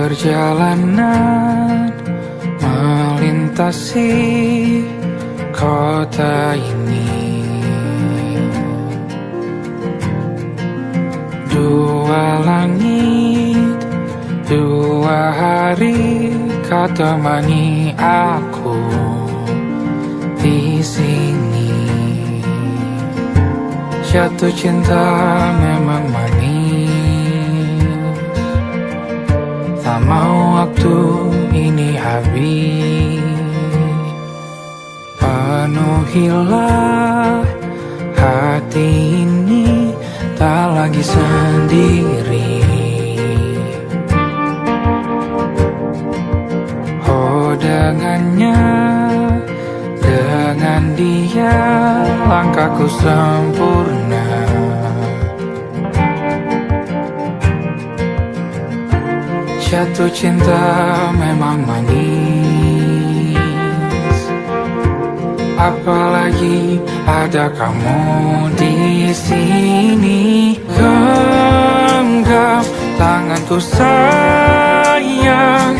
Perjalanan melintasi kota ini, dua langit, dua hari kau temani aku di sini. Jatuh cinta memang manis, tak mau waktu ini habis. Penuhilah hati ini, tak lagi sendiri. Oh dengannya, dengan dia langkahku sempurna. Jatuh cinta memang manis, apalagi ada kamu di sini. Genggam tanganku sayang,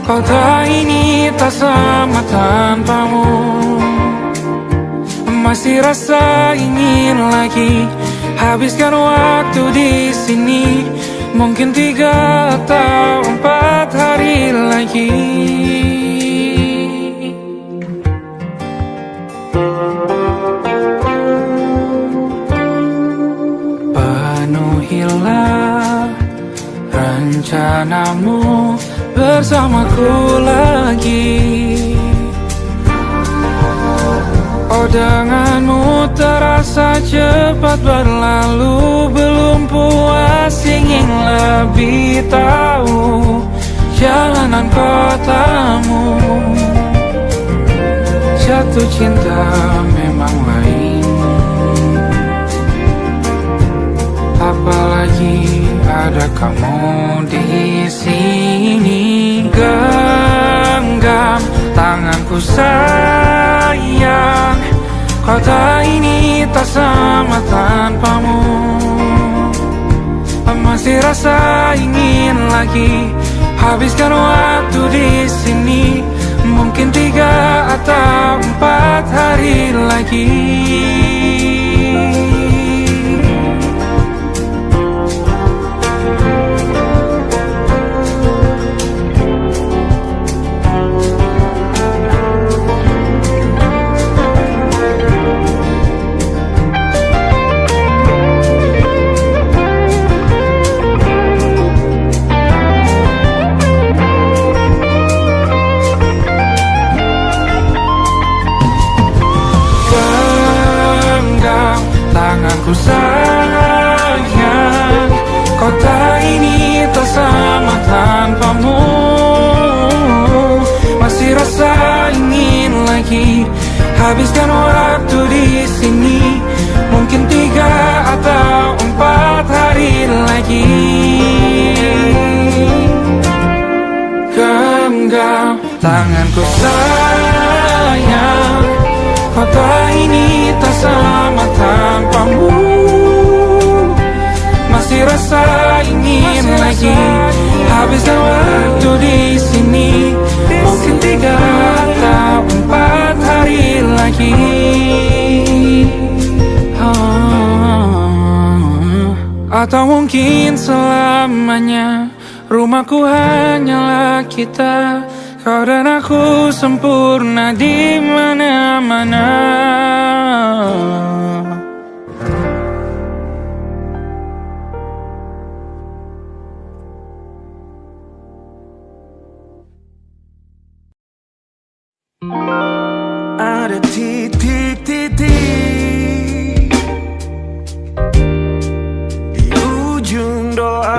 kota ini tak sama tanpamu. Masih rasa ingin lagi habiskan waktu di sini. Mungkin 3 atau 4 hari lagi. Penuhilah rencanamu bersamaku lagi. Oh denganmu terasa cepat berlalu, belum puas ingin lebih tahu jalanan kotamu. Jatuh cinta memang lain, apalagi ada kamu di sini. Genggam tanganku sayang, kota ini tak sama tanpamu. Masih rasa ingin lagi habiskan waktu di sini. Mungkin 3 atau 4 hari lagi. Tanganku sayang, kota ini tak sama tanpamu. Masih rasa ingin lagi habiskan waktu di sini. Mungkin 3 atau 4 hari lagi. Genggam tanganku sayang, kota ini tak sama tanpamu. Masih rasa ingin lagi habiskan waktu di sini. Mungkin 3 atau 4 hari lagi. Atau mungkin selamanya. Rumahku hanyalah kita, kau dan aku sempurna di mana-mana. Ada titik-titik di ujung doa.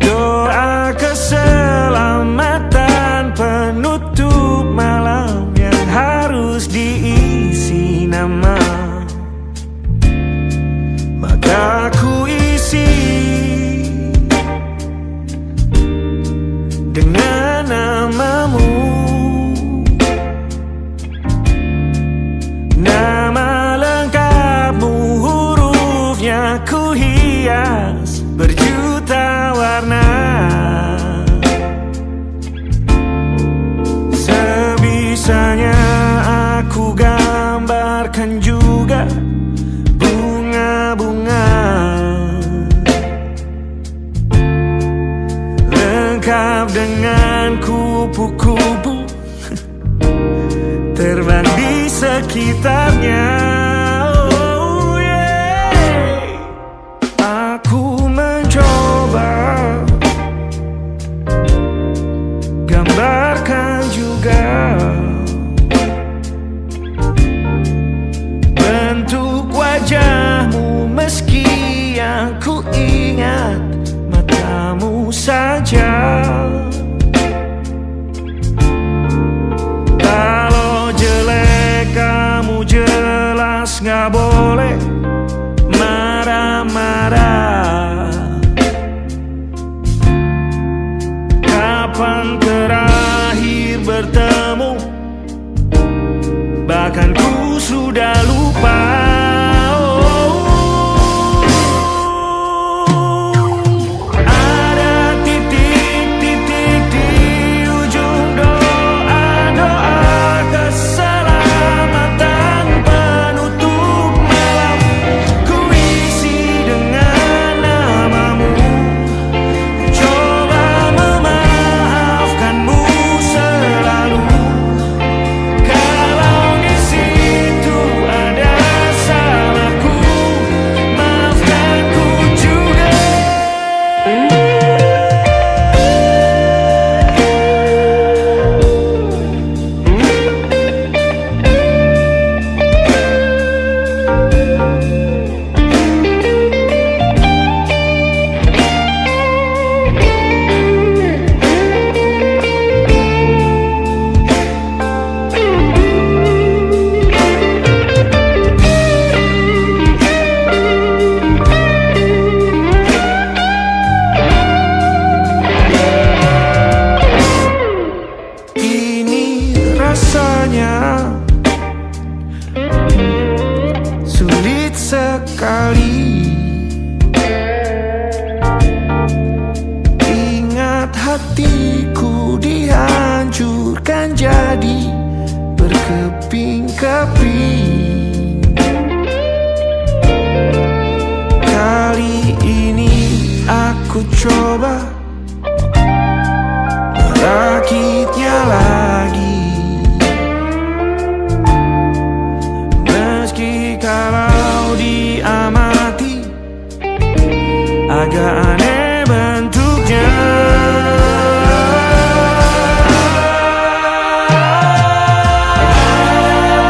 Doa keselamatan penutup malam yang harus diisi nama. Maka ku isi dengan gelap dengan kupu-kupu terbang di sekitarnya. Oh yeah. Aku mencoba gambarkan juga bentuk wajahmu, meski yang ku ingat matamu saja. Kalau jelek kamu jelas gak boleh marah-marah. Kapan terakhir bertemu, bahkan ku sudah lupa. Rasanya sulit sekali ingat hatiku dihancurkan jadi berkeping-keping. Kali ini aku coba merakitnya lagi. Kalau diamati agak aneh bentuknya.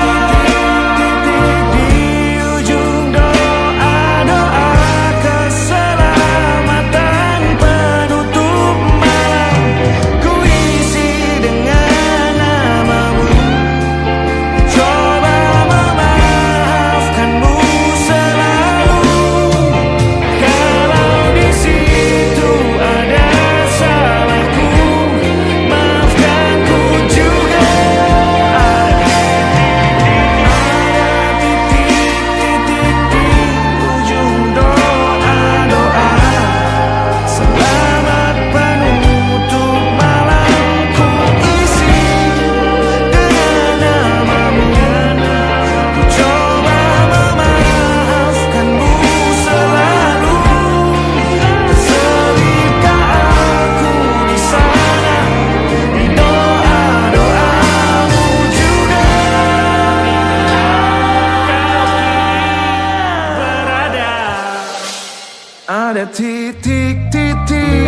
Titik-titik di ujung doa-doa keselamatan penutup malam, ku isi dengan namamu. Coba memaafkanmu selalu. Kalau di situ ada salahku, maafkanku juga. Ada titik-titik di ujung doa-doa, selamat penutup malam, ku isi dengan namamu. Ku coba memaafkanmu selalu. Terselipkah aku di sana, di doa-doamu juga. Berada ada titik-titik.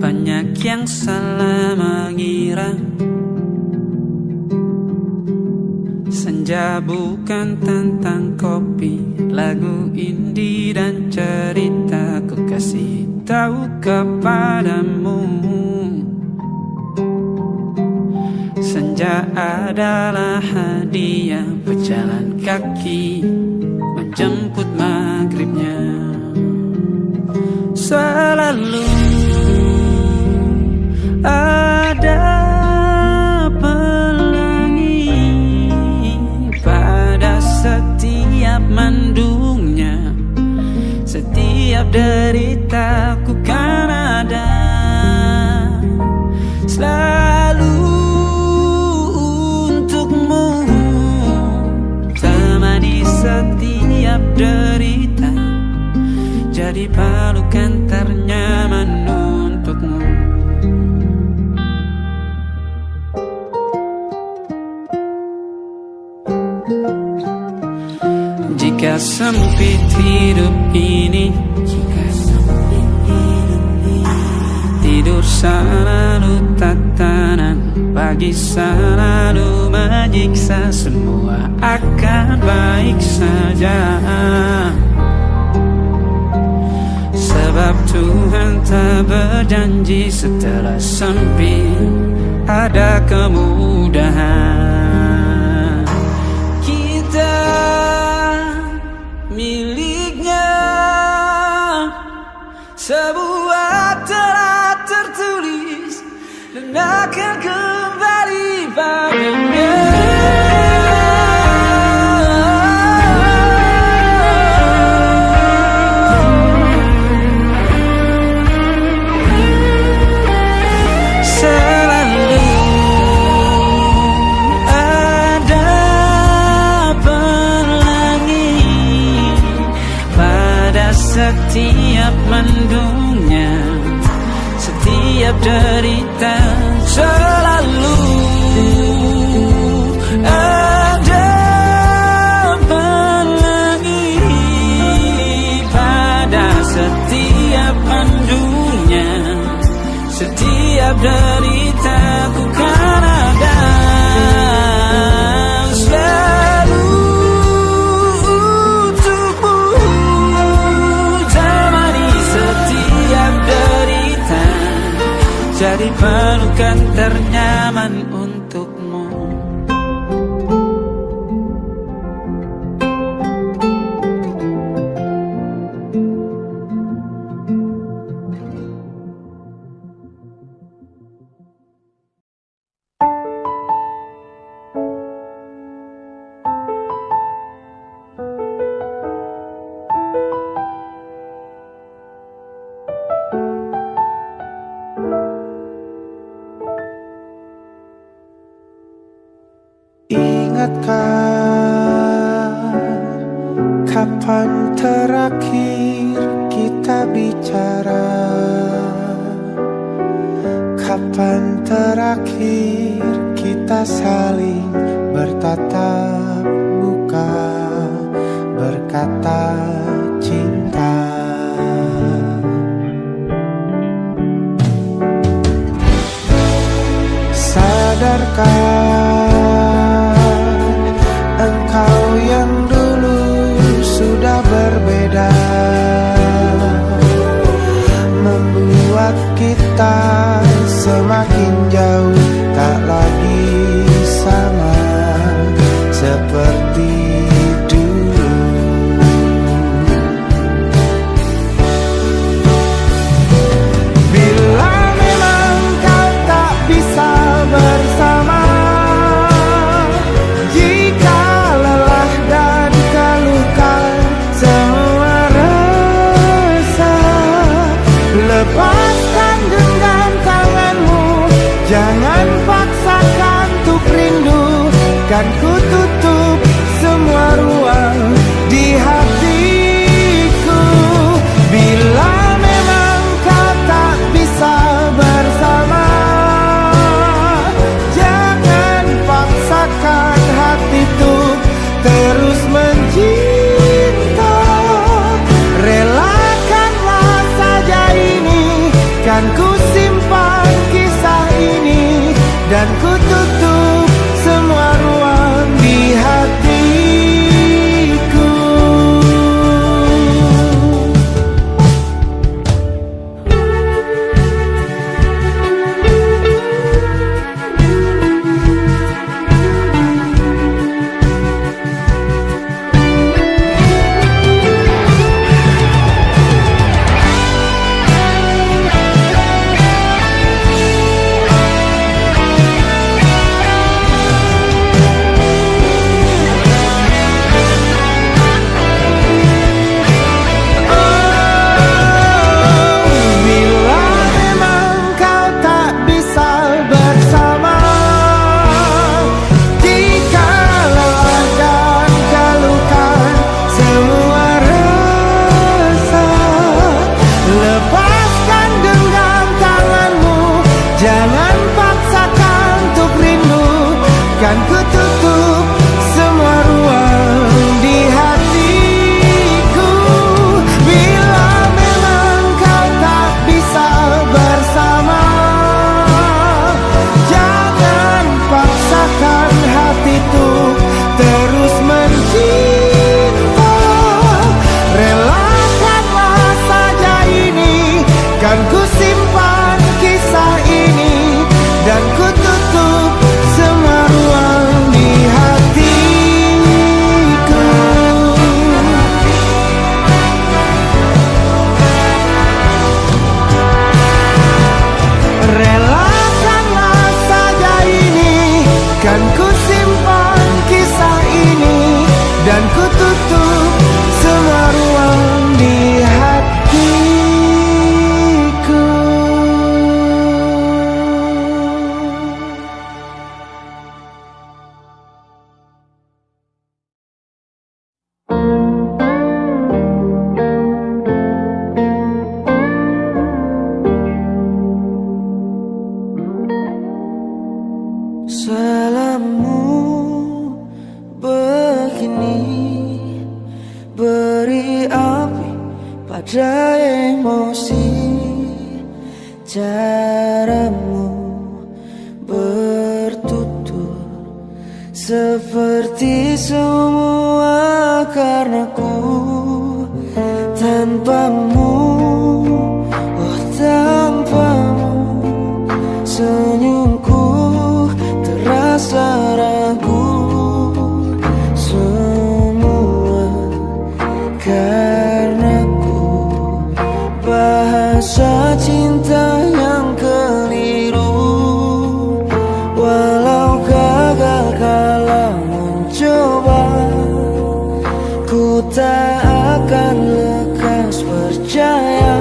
Banyak yang salah mengira senja bukan tentang kopi, lagu indie dan cerita. Ku kasih tahu kepadamu, senja adalah hadiah berjalan kaki menjemput maghribnya. Selalu ada pelangi pada setiap mendungnya, setiap setiap derita ku kan ada selalu untukmu, temani setiap derita, jadi pelukan ternyaman untukmu. Jika sempit hidup ini, tidur selalu tatanan, pagi selalu menyiksa, semua akan baik saja. Sebab Tuhan tak berjanji setelah sempit ada kemudahan. Kita miliknya, sebuah telah tertulis dan akan kembali padanya. Setiap mendungnya, setiap derita, selalu ada pelangi. Pada setiap mendungnya, setiap derita ku kan ada selalu jadi pelukan ternyaman untukmu. Ingatkah kapan terakhir kita bicara? Kapan terakhir kita saling bertatap muka, berkata cinta? Sadarkah engkau yang dulu sudah berbeda, membuat kita semakin jauh, tak lagi sama seperti dulu. Bila memang kau tak bisa bersama, jika lelah dan keluhkan beri api pada emosi. Caramu bertutur seperti semua karenaku. Tanpamu, oh tanpamu, senyumku terasa ragu. Semua karenaku, bahasa cinta yang keliru. Walau gagal kala mencoba, ku tak akan lekas percaya.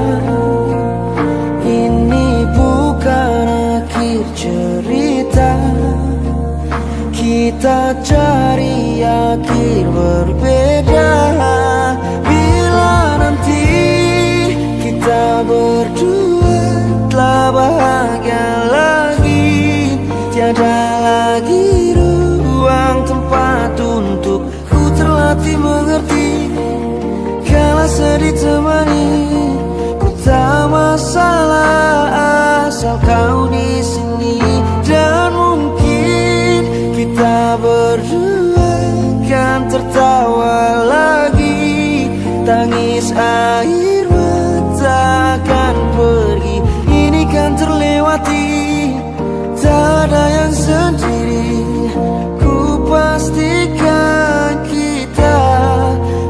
Ini bukan akhir cerita, kita cari akhir berbeda. Bila nanti kita berdua telah bahagia lagi, tiada lagi ruang tempat untuk ku terlatih mengerti. Kala sedih temani, ku tak masalah asal kau di sini. Dan mungkin kita berdua kan tertawa lagi. Tangis air mata akan pergi, ini kan terlewati. Tak ada yang sendiri, ku pastikan kita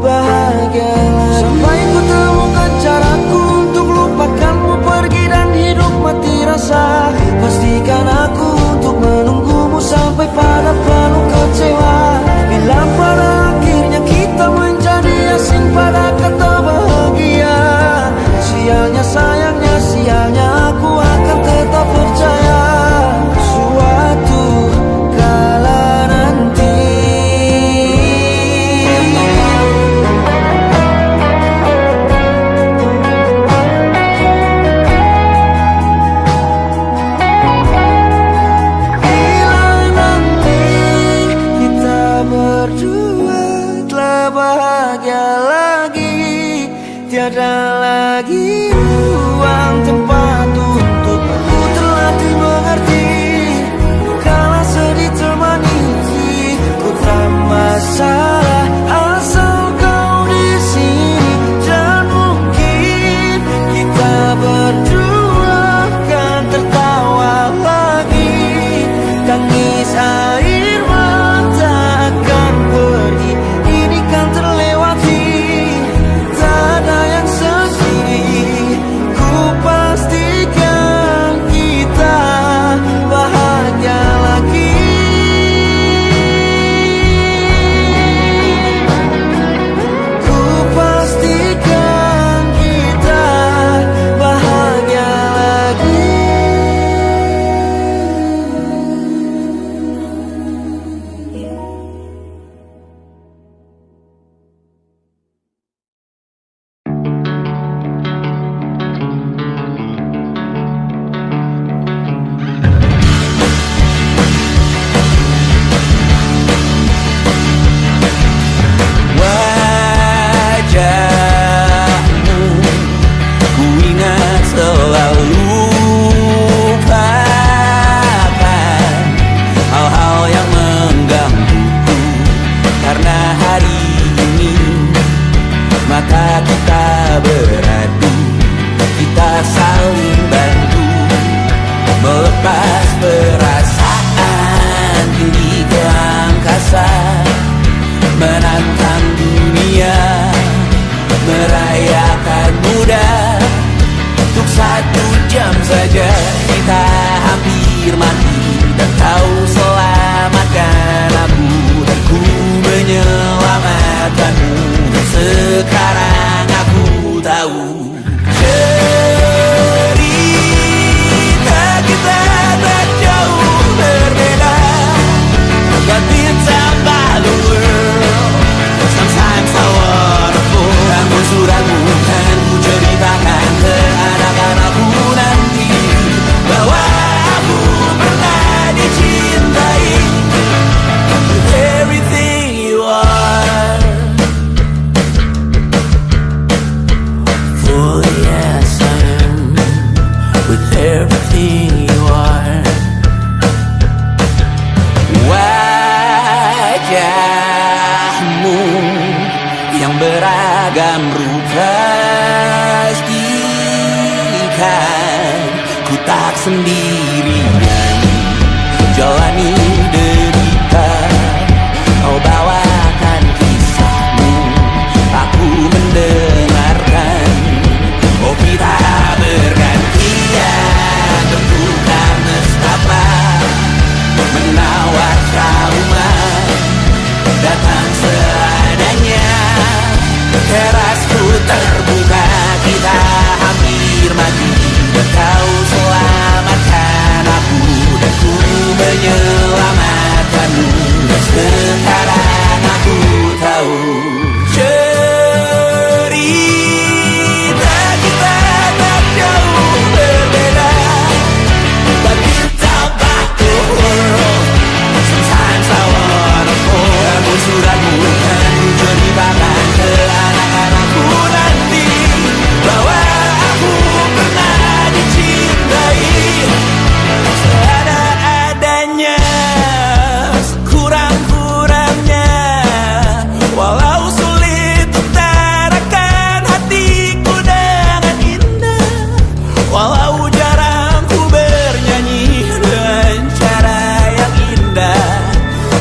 bahagia lagi. Sampai ku temukan caraku untuk lupakanmu pergi dan hidup mati rasa. Pastikan aku untuk menunggumu sampai pada penuh kecewa. Bila pada akhirnya kita menjadi asing pada kata bahagia. Sialnya sayangnya sialnya aku akan tetap percaya. Suatu kala nanti bahagia lagi, tiada lagi ruang tempat untuk ku terlatih mengerti. Kala sedih temani, ku tak masalah asal kau di sini. Dan mungkin kita berdua kan tertawa lagi. Tangis air mata akan pergi, ini kan terlewati. Tak ada yang sendiri, ku pastikan kita bahagia lagi. Ku pastikan kita bahagia lagi. Wajahmu ku ingat selalu, lupakan hal-hal yang menggangguku. Karena hari ini mata kita beradu, kita saling bantu melepas perasaan tinggi ke angkasa. Menantang dunia, merayakan muda. Untuk 1 jam saja kita hampir mati, dan kau selamatkan aku, dan ku menyelamatkanmu. Dan sekarang aku tahu cerita kita tak jauh berbeda. But it's about the world. Sometimes I wanna fall. Namun suratmu kan ku ceritakan ke anak-anakku nanti bahwa aku pernah dicintai. With everything you are. beragam rupa ikan. Ku tak sendirian jalani derita. Kau bawakan kisahmu, aku mendengarkan. Oh kita bergantian tentukan nestapa, menawar trauma datang seadanya. Terasku terbuka, kita hampir mati, dan kau selamatkan aku, dan ku menyelamatkanmu. Dan sekarang aku tahu cerita kita tak jauh berbeda, but kita back to world. Sometimes I wanna fall. Namun suratmu kan ku ceritakan ke anak-anakku nanti, bahwa aku pernah dicintai seada-adanya, sekurang-kurangnya. Walau sulit utarakan hatiku dengan indah, walau jarang ku bernyanyi dengan cara yang indah,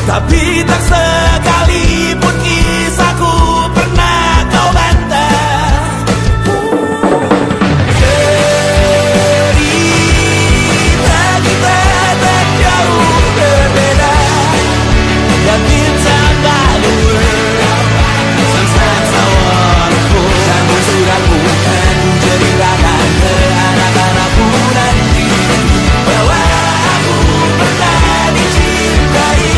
tapi tak sekalipun kisahku pernah kau bantah. Cerita kita tak jauh berbeda, dan kita balu. Sometimes I wanna fall. Namun suratmu kan ceritakan ke anak-anakku nanti, bahwa aku pernah dicintai.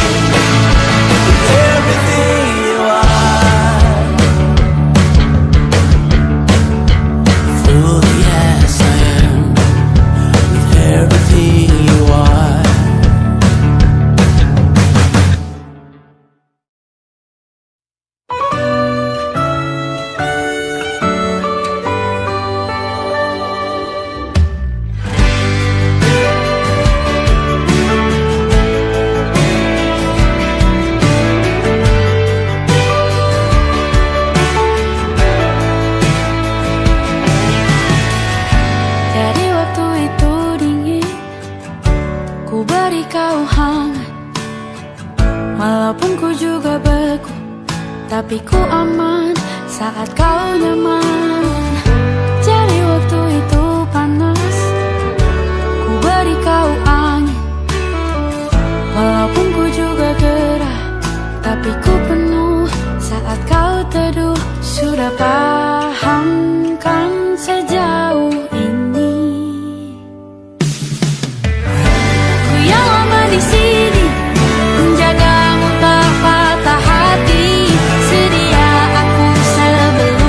Everything you are, fully as I am, with everything you are. Dari waktu itu dingin, ku beri kau hangat. Walaupun ku juga beku, tapi ku aman saat kau nyaman. Dari waktu itu panas, ku beri kau angin. Walaupun ku juga gerah, tapi ku penuh saat kau teduh. Sudah paham kan sejauh ini, ku yang lama di sini menjagamu tak patah hati. Sedia aku sebelum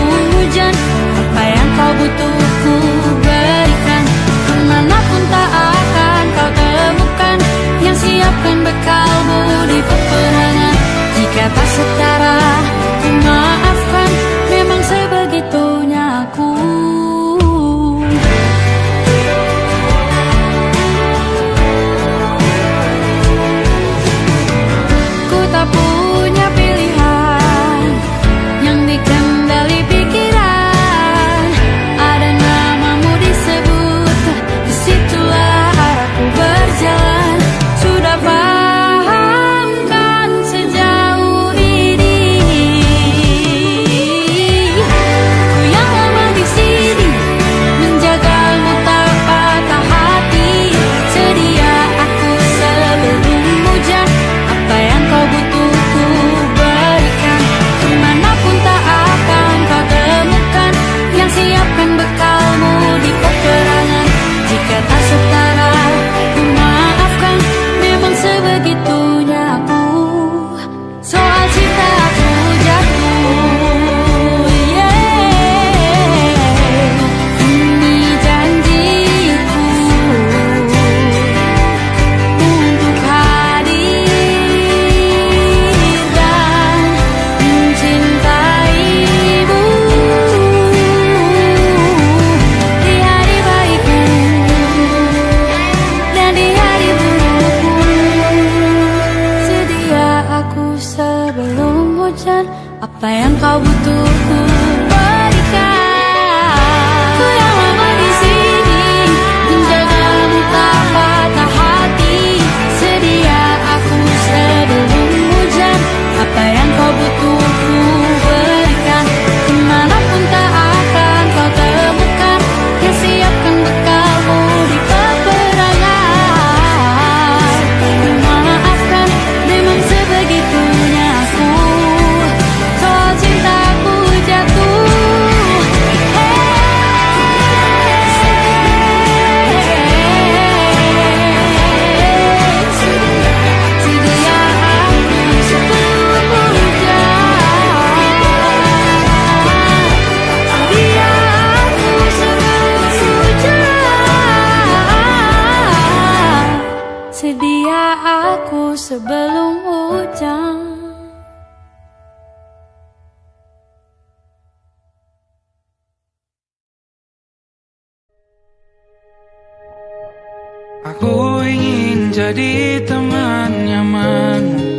Aku ingin jadi teman nyamanmu,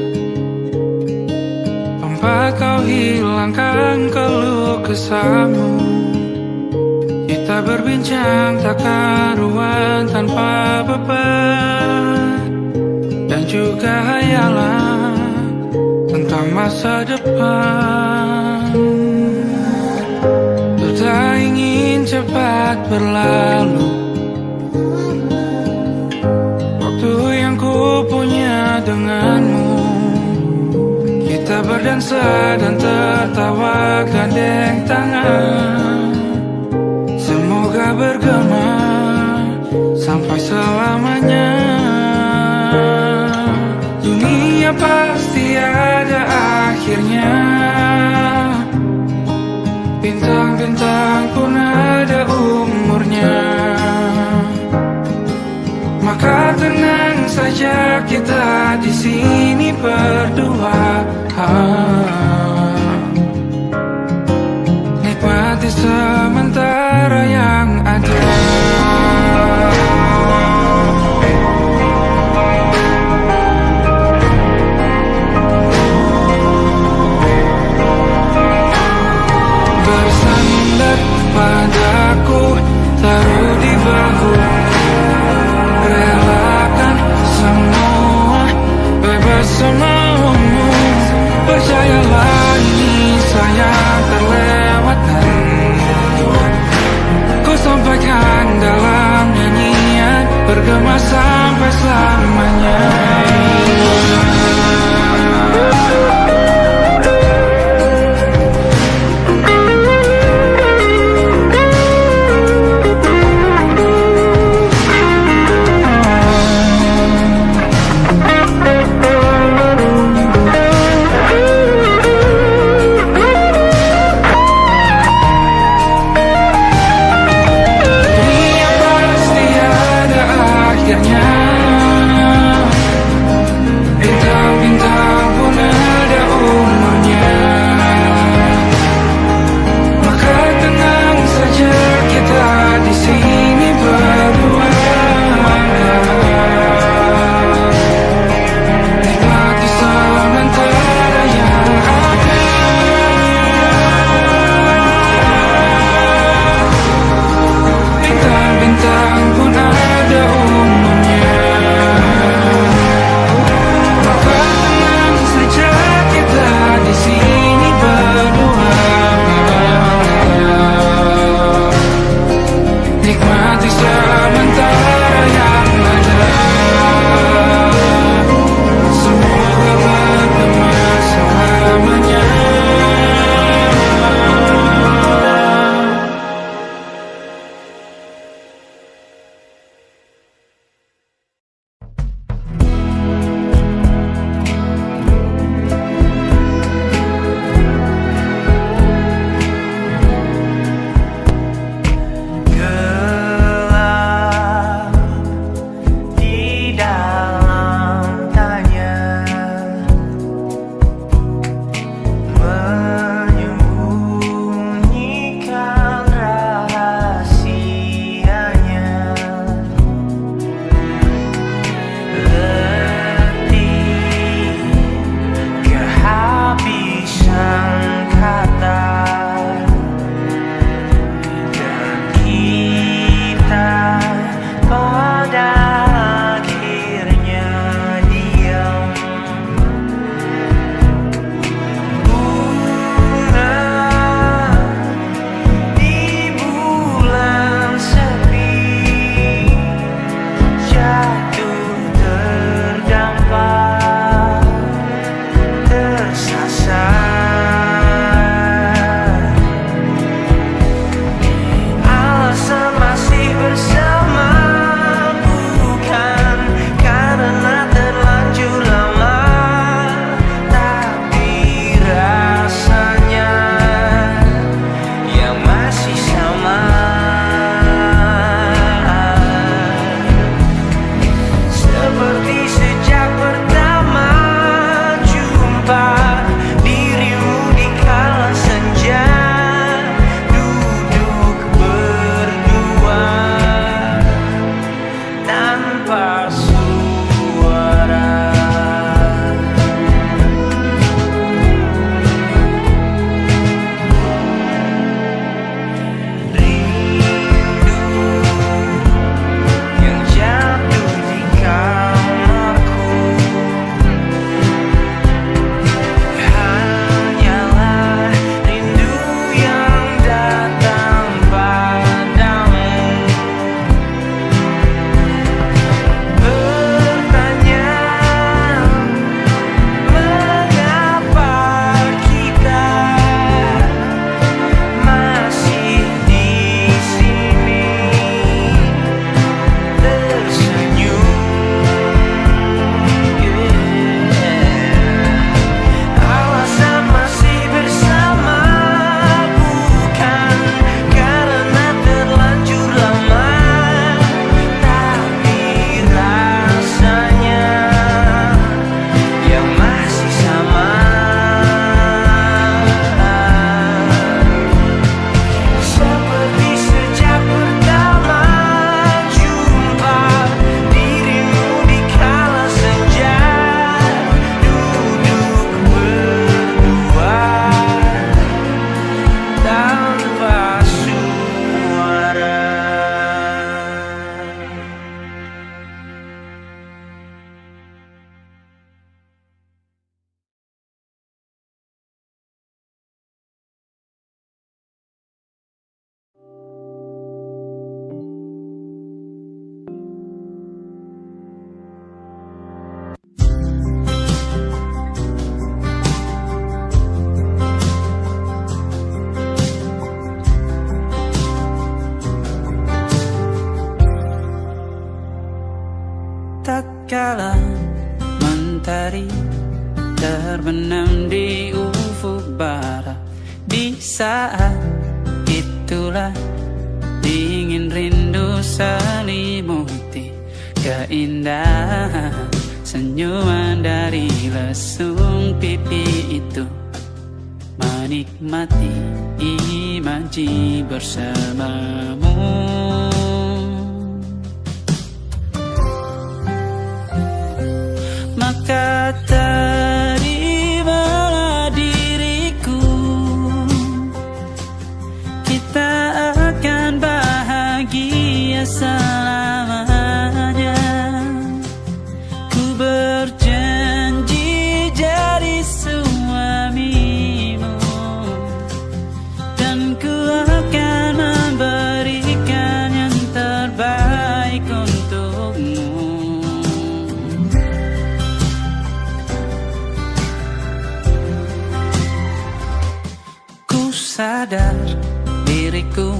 tempat kau hilangkan keluh kesahmu. Kita berbincang tak karuan tanpa beban, dan juga hayalan tentang masa depan. Ku tak ingin cepat berlalu waktu yang ku punya denganmu. Kita berdansa dan tertawa gandeng tangan, semoga bergema sampai selamanya. Dunia pasti ada akhirnya, bintang-bintang pun ada umurnya. Maka tenang saja kita di sini berdua, nikmati sementara yang ada. Bersandar padaku, taruh di bahu, relakan semua, bebas semaumu. Percayalah ini saya terlewatkan, ku sampaikan kala mentari terbenam di ufuk barat. Di saat itulah dingin rindu selimuti keindahan senyuman dari lesung pipi itu. Menikmati imaji bersamamu. Maka terimalah diriku, kita akan bahagia selamanya. Ku berjanji jadi suamimu, dan ku akan memberikan yang terbaik untukmu. Ku sadar diriku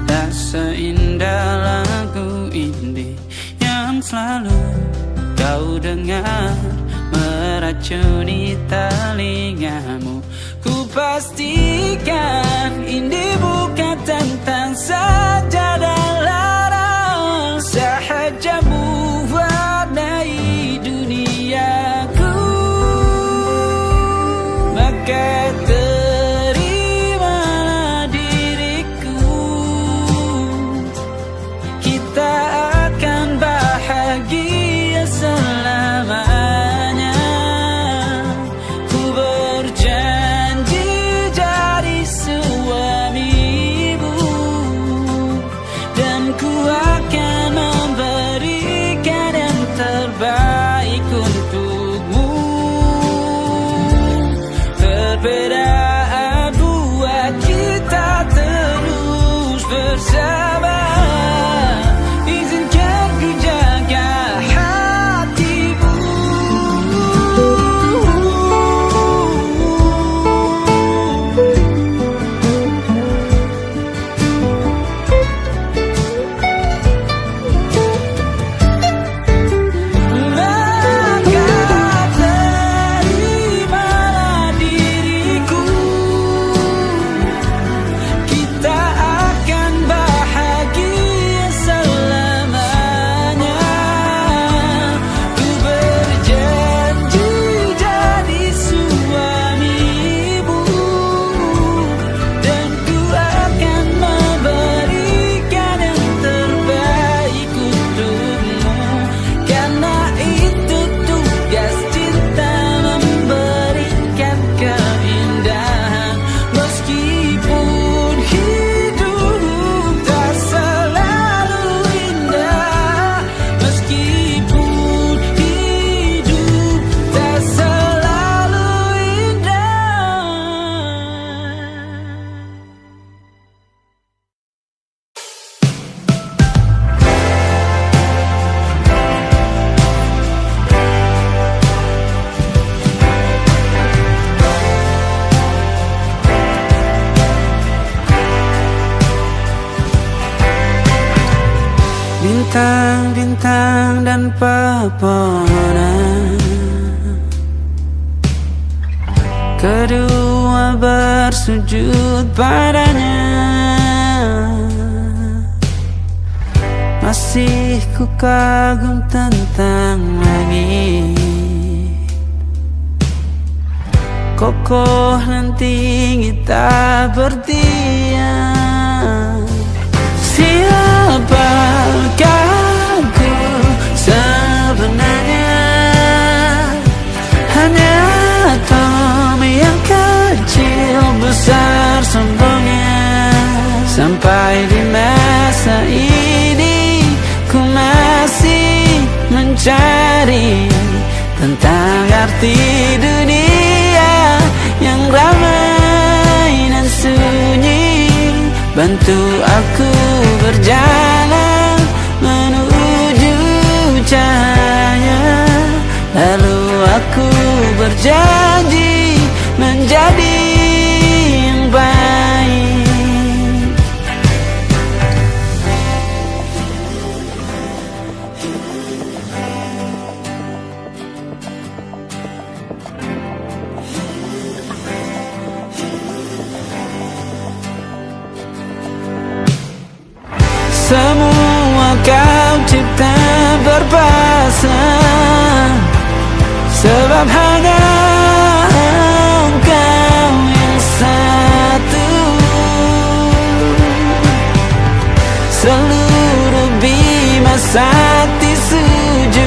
tak seindah lagu indie yang selalu kau dengar meracuni telingamu. Ku pastikan indie bukan tentang sajadah larang, sahaja mewarnai duniaku. Maka terimalah diriku, kita akan bahagia selamanya. Ku berjanji jadi suamimu, dan ku akan memberikan yang terbaik untukmu. Perbedaan buat kita terus bersama. Izinkan ku jaga hatimu. Maka terimalah diriku, kita akan bahagia selamanya. Ku berjanji jadi suamimu, dan ku akan memberikan yang terbaik untukmu. Karena itu tugas cinta, memberikan keindahan. Meskipun hidup tak selalu indah, meskipun hidup tak selalu indah. Bintang-bintang dan pepohonan, kedua bersujud padanya. Masih ku kagum tentang langit, kokoh dan tinggi tak berdiam. Siapakah ku sebenarnya? Hanya atom yang kecil besar sombongnya. Sampai di masa ini ku masih mencari tentang arti dunia yang ramai dan sunyi. Bantu aku berjalan menuju cahaya, lalu aku berjanji menjadi yang baik. Semua kau cipta berpasang, sebab hanya engkau yang satu. Seluruh bima sakti sujud,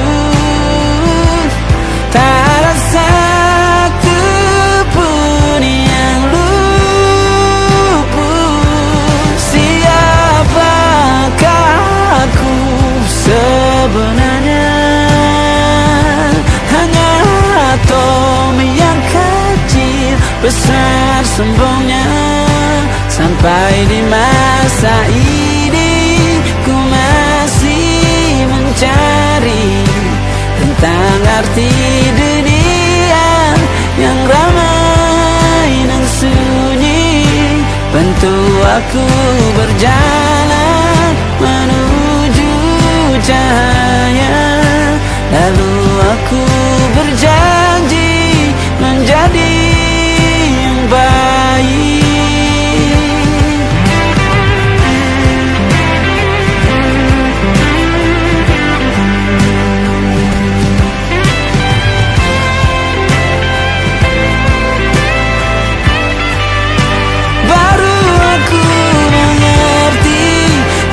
tak ada satu pun yang luput. Siapakah aku sebenarnya? Hanya atom yang kecil, besar sombongnya. Sampai di masa ini ku masih mencari tentang arti dunia yang ramai dan sunyi. Bantu aku berjalan menuju cahaya, lalu aku berjanji menjadi yang baik.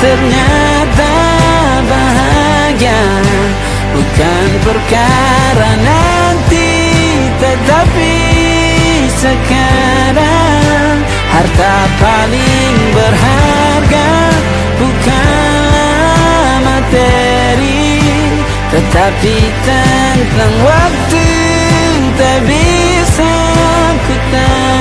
Ternyata bahagia bukan perkara nanti, tetapi sekarang. Harta paling berharga bukanlah materi, tetapi tentang waktu tak bisa ku tahan.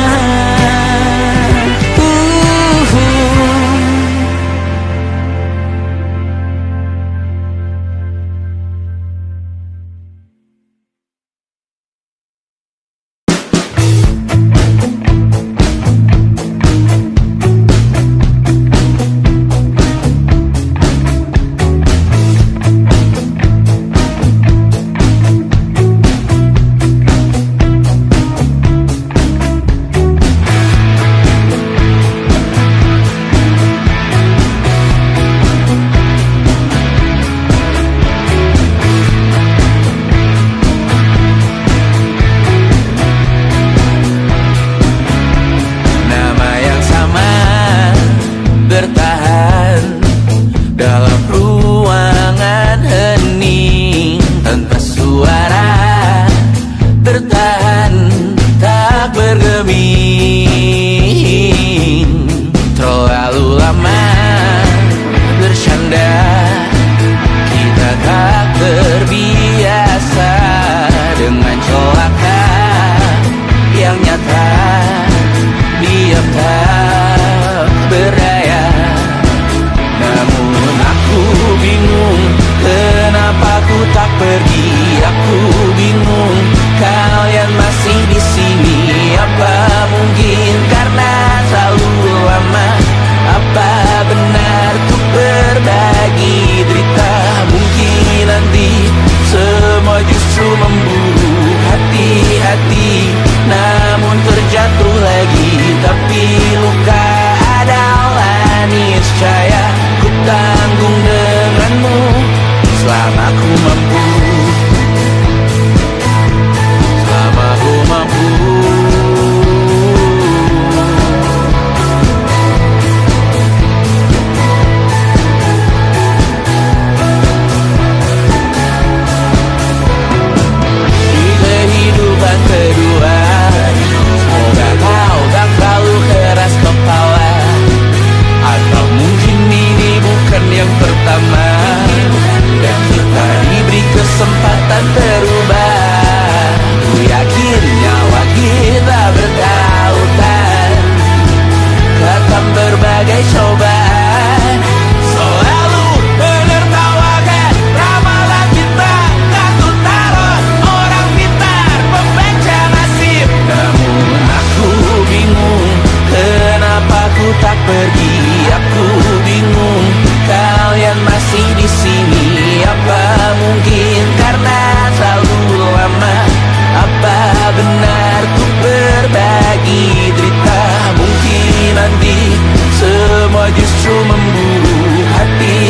justru memburu hati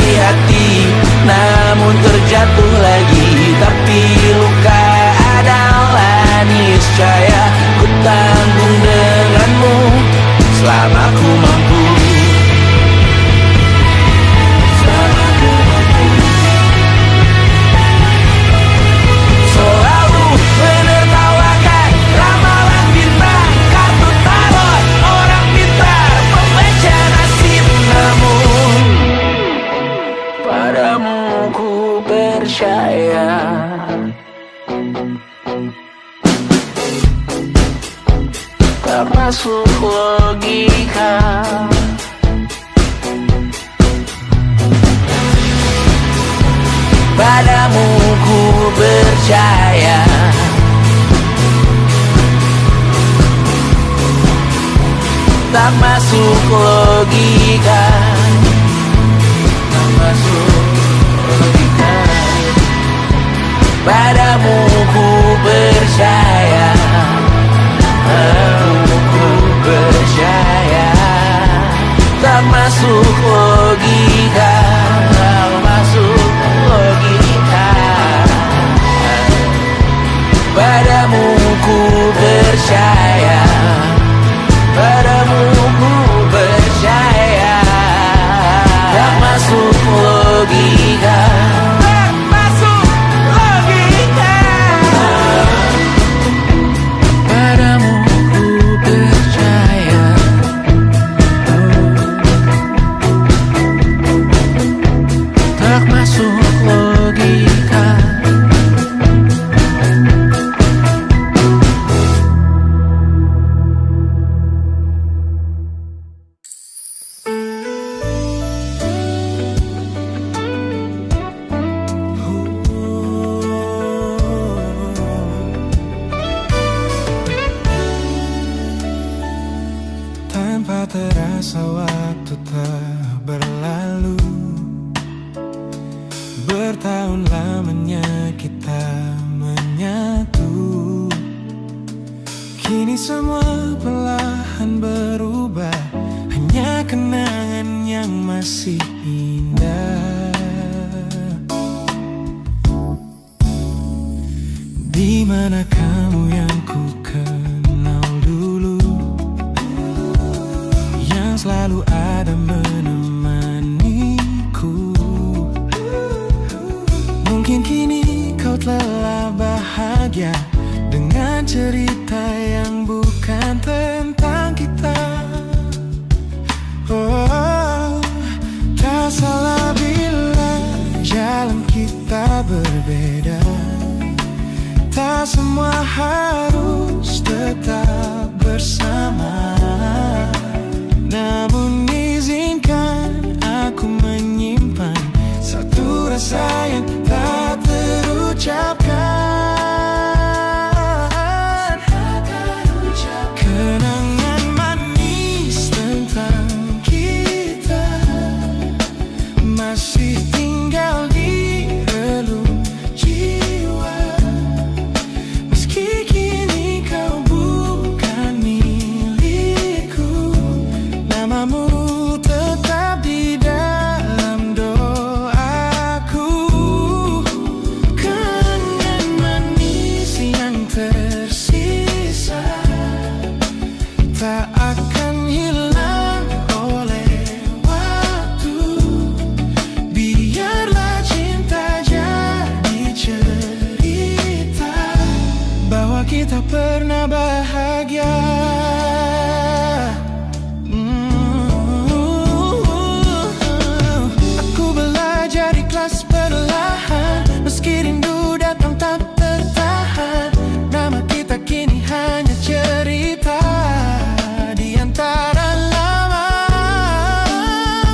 masuk logika, tak masuk logika. Padamu ku percaya, padamu ku percaya. Tak masuk logika, tak masuk logika. Padamu ku percaya. Tak masuk logika. Tanpa terasa waktu telah berlalu, bertahun lamanya kita menyatu. Kini semua perlahan berubah, hanya kenangan yang masih indah. Di mana kamu yang ku kenal dulu, yang selalu ada menemaniku. Mungkin kini kau telah bahagia dengan cerita yang bukan tentang kita. Oh, tak salah bila jalan kita berbeda. Tak semua harus tetap bersama. Namun izinkan aku menyimpan satu rasa yang tak terucapkan. Kenangan manis tentang kita masih tinggal di relung jiwa. Meski kini kau bukan milikku, namamu tetap di dalam doaku. Kenangan manis yang tersisa tak akan hilang oleh waktu. Biarlah cinta jadi cerita bahwa kita pernah bahagia. Aku belajar ikhlas perlahan, meski rindu datang tak tertahan. Nama kita kini hanya cerita di antara lama.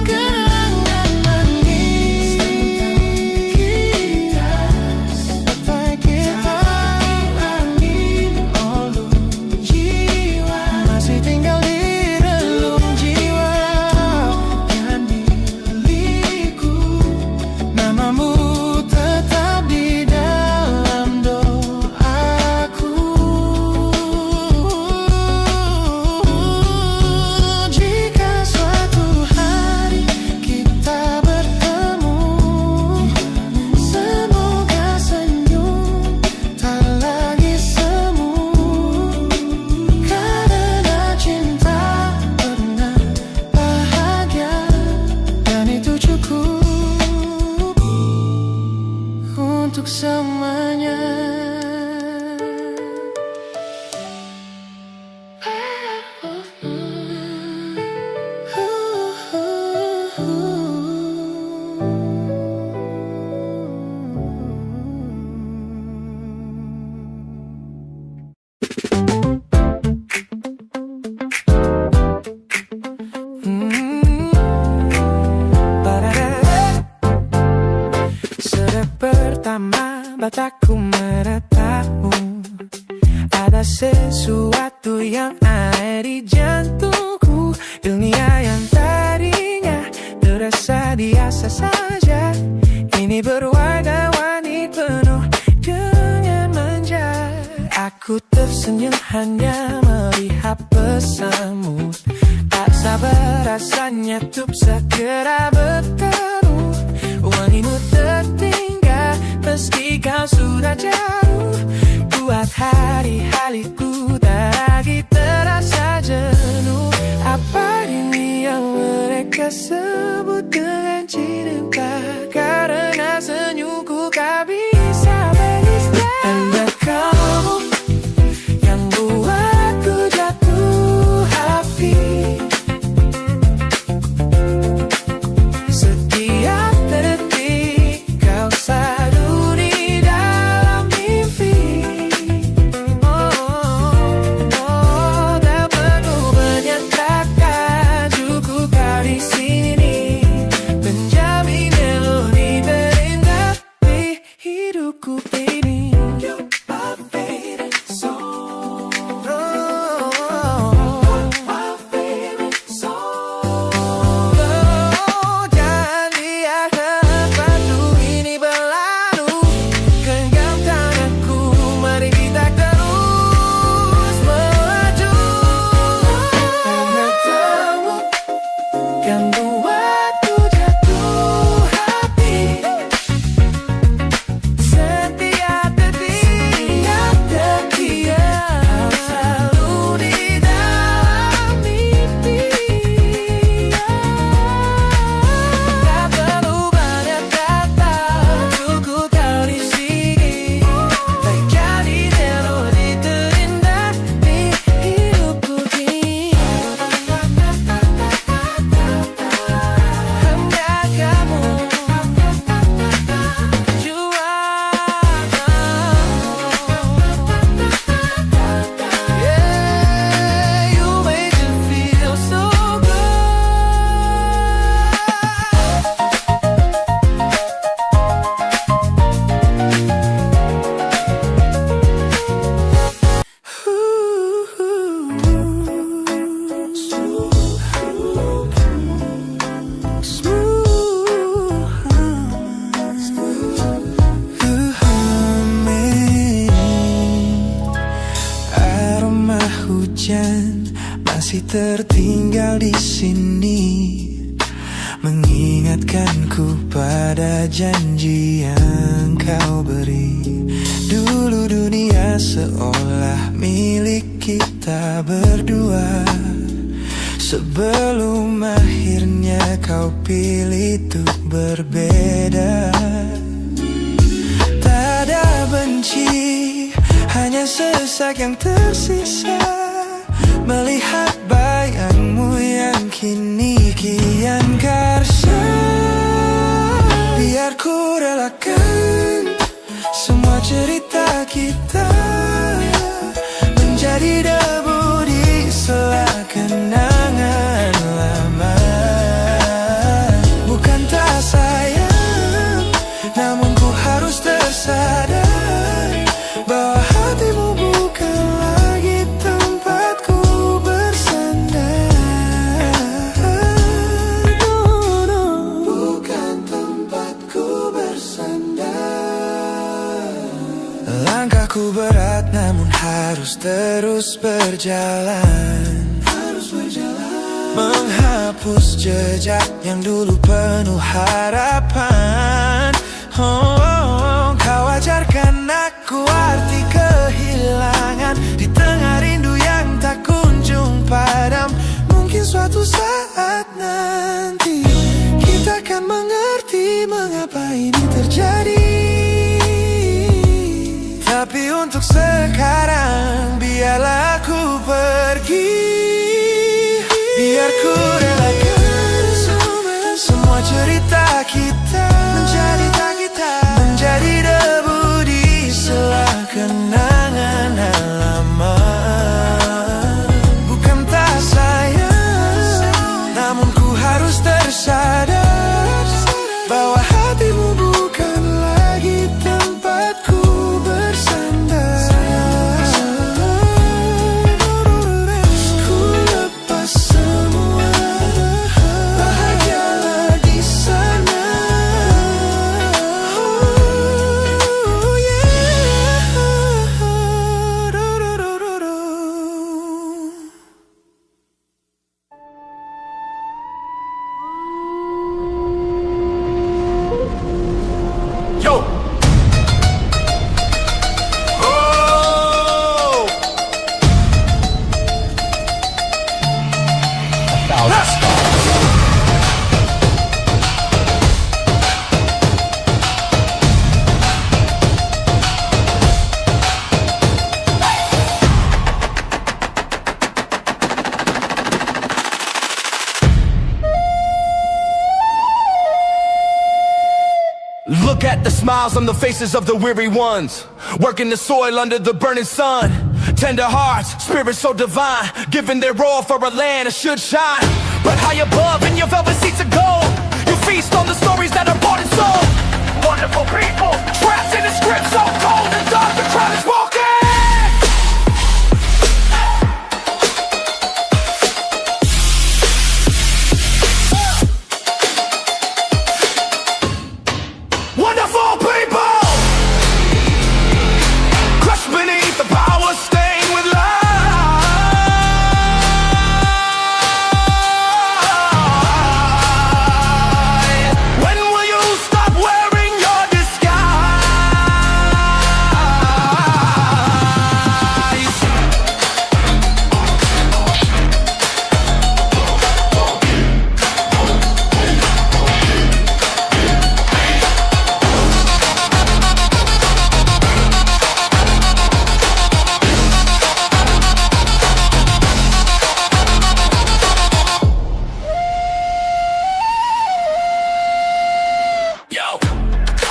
Kenangan manis tentang kita, angin olung jiwa masih tinggal di relung jiwa. Yang milikku, namamu tetap di dalam doaku. Jika suatu hari kita bertemu, semoga senyum tak lagi semu. Karena cinta pernah bahagia, dan itu cukup untuk semuanya. Sejak pertama mataku menatapmu, ada sesuatu yang ada di jantungku. Dunia yang tadinya terasa biasa saja, kini berwarna-warni penuh dengan manja. Aku tersenyum hanya melihat pesanmu, tak salah Betapa rasanya untuk segera bertemu. Wangimu tertinggal meski kau sudah jauh. Buat hari-hariku tak lagi terasa jenuh. Apa ini yang mereka sebut dengan cinta? Karena senyumku tak bisa beristilah. Hanya kamu yang buatku jatuh hati. Setiap detik kau selalu di dalam mimpi. Tak perlu banyak kata, cukup kau di sini menjamin melodi terindah di hidupku ini. You're my favorite song. My favorite song. Jangan biarkan waktu ini berlalu. Genggam tanganku, mari kita terus melaju. Karena kamu yang buatku jatuh hati. Setiap detik kau selalu di dalam mimpi. Tak perlu banyak kata, cukup kau di sini menjadi melodi terindah di hidupku ini. Hanya kamu juara. Yeah, you make me feel so good. Aroma hujan masih tertinggal di sini, mengingatkanku pada janji yang kau beri. Dulu dunia seolah milik kita berdua, sebelum akhirnya kau pilih untuk berbeda. Tak ada benci, hanya sesak yang tersisa, melihat bayangmu yang kini kian karsa. Biar ku relakan semua cerita kita menjadi debu di sela kenangan lama. Bukan tak sayang, namun ku harus tersadar bahwa hatimu bukan lagi tempatku bersandar. Bukan tempatku bersandar. Langkahku berat namun harus terus berjalan, menghapus jejak yang dulu penuh harapan. Kau ajarkan aku arti kehilangan di tengah rindu yang tak kunjung padam. Mungkin suatu saat nanti kita akan mengerti mengapa ini terjadi. Tapi untuk sekarang biarlah aku pergi. Biar ku relakan semua cerita kita menjadi debu di sela kenangan lama. Bukan tak sayang, namun ku harus tersadar bahwa hatimu bukan lagi tempatku bersandar. at the smiles on the faces of the weary ones, working the soil under the burning sun. Tender hearts, spirits so divine, giving their all for a land that should shine. But high above in your velvet seats of gold, you feast on the stories that are bought and sold. Wonderful people, trapped in a script so cold and dark, the crowd is walking. Wonderful people, crushed beneath the power, stained with lies. When will you stop wearing your disguise? Yo,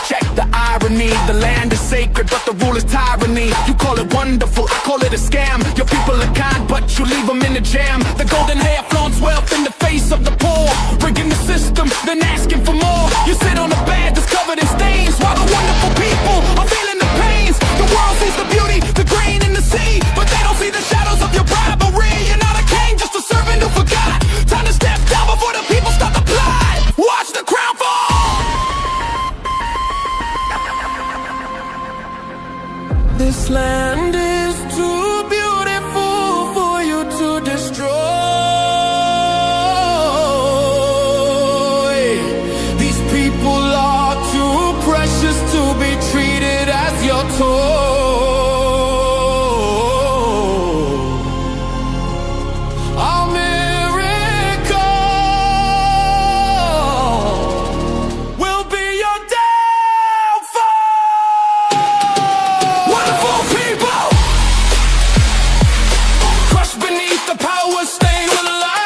check the irony. The land is sacred, but the rule is tyranny. You call it wonderful, I call it a scam. Your people are kind, but you leave them in the jam. The golden hair flaunts wealth in the face of the poor, rigging the system, then asking for more. You sit on a bed that's covered in stains, while the wonderful people are feeling the pains. The world sees the beauty, the grain in the sea, but they don't see the shadows of your bribery. You're not a king, just a servant who forgot. Time to step down before the people start to plot. Watch the crown fall. This land is too beautiful for you to destroy. These people are too precious to be treated as your toy. Our miracle will be your downfall. Wonderful people, crushed beneath the power, stained with lies.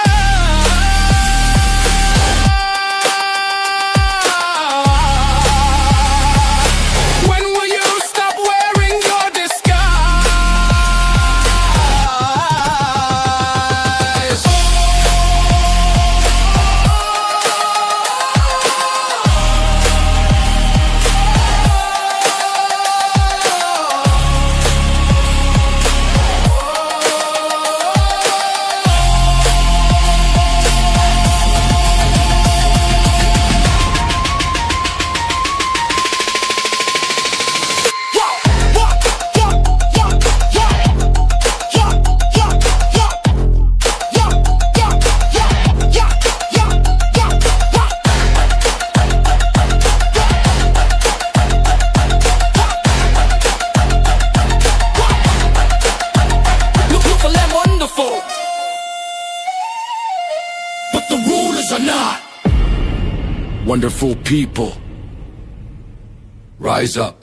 When will you stop wearing your disguise? Look for them wonderful, but the rulers are not. Wonderful people, rise up.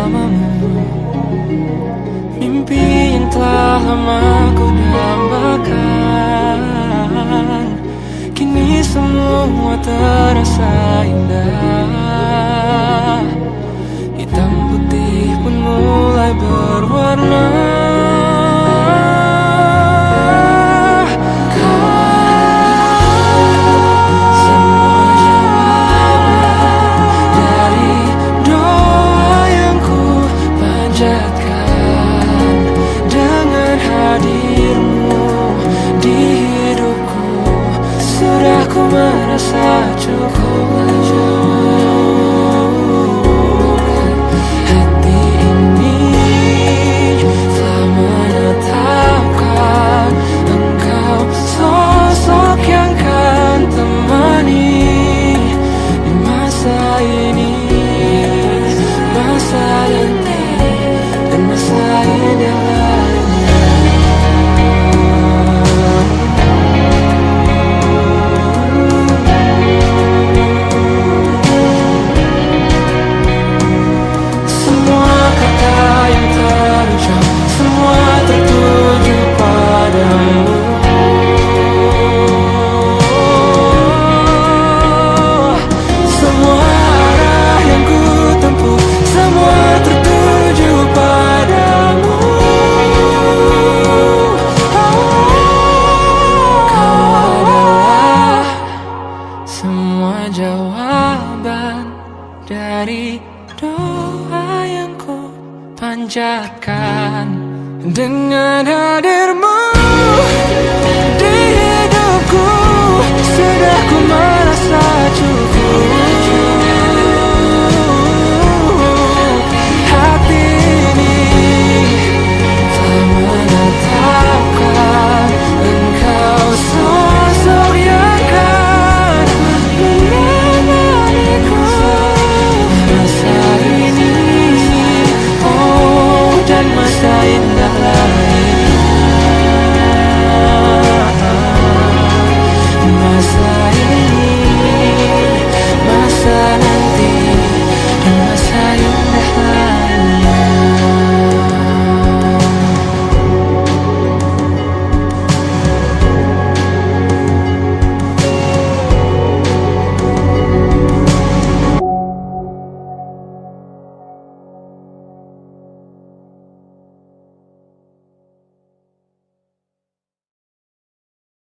bersamamu. Mimpi yang telah lama ku dambakan, kini semua terasa indah. Hitam putih pun mulai berwarna. Ku merasa cukup. Hati ini telah menetapkan engkau sosok yang kan temani di masa ini, masa nanti, dan masa indah lainnya. Jawaban dari doa yang ku panjatkan dengan hadirmu.